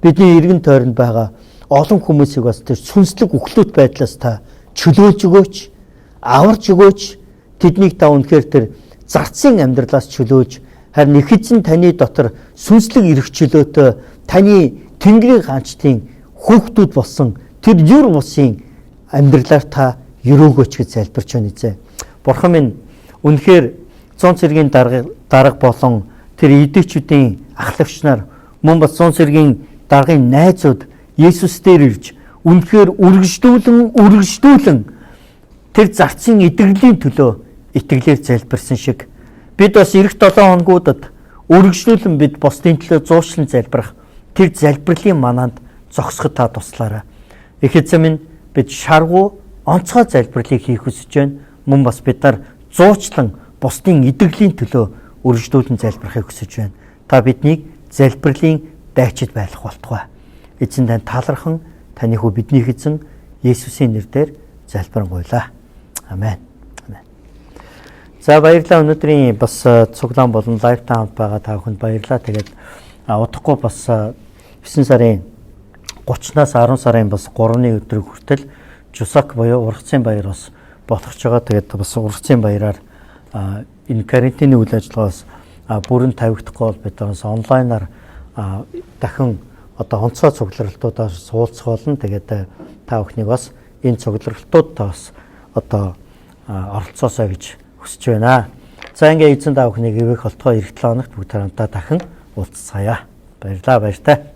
Бидний эргэн тойронд байгаа олон хүмүүсийг бас тэр сүнслэг үхлүүд байдлаас та чөлөөлж өгөөч, аварж өгөөч. Тэднийг та үнэхээр тэр зарцын амьдралаас чөлөөж харин их эзэн таны дотор сүнслэг эрх чөлөөтэй таны Тэнгэрийн хаанчдын хүүхдүүд болсон тэр юр бусын амьдралаар та өрөөгөөч гэж залбирч байна эзэн. Бурхан минь үнэхээр 100 цэргийн дарга болон тэр эдэчүүдийн ахлагч нар мөн бас 100 цэргийн даргын найзууд Есүс дээр ирж үнэхээр үргэлжлүүлэн тэр зарцын эдгэрлэлийн төлөө итгэлээр залбирсан шиг бид бас эх 7 хоногудад үргэлжлүүлэн бид бусдын төлөө зуучлан залбирах тэр залбирлын манаанд зогсоход та туслаарай. Их эзэн минь бид шаргуу онцгой залбирлыг хийх хүсэж байна. Мөн бас бид нар зуучлан бусдын эдгэрлэлийн төлөө үргэлжлүүлэн залбирахыг хүсэж байна. Та биднийг залбирлын дайчид байлгах болтугай. Эзэн тань талархан таны хүү бидний эзэн Есүсийн нэрээр залбирanгуйлаа. Амен. За баярлалаа. Өнөөдрийн бас цуглаан болон лайвтай хамт байгаа та бүхэнд баярлалаа. Тэгээд удахгүй бас 9 сарын 30-наас 10 сарын бас 3-ны өдрийг хүртэл Жусак буюу ургацын баяр бас болгож байгаа. Тэгээд бас ургацын баяраар энэ карантины үйл ажиллагаас бүрэн тавигдахгүй бол бид бас онлайнаар дахин одоо онцгой цугларалтуудаар суулцах болно. Тэгээд та бүхнийг бас энэ цугларалтуудаа бас одоо оролцоосоо гэж хүсэж байна. За ингээ эзэн та бүхнийг ивэх холтгой эх 7 хоногт бүгд хамтдаа дахин уулзцаая. Баярлалаа баяртай.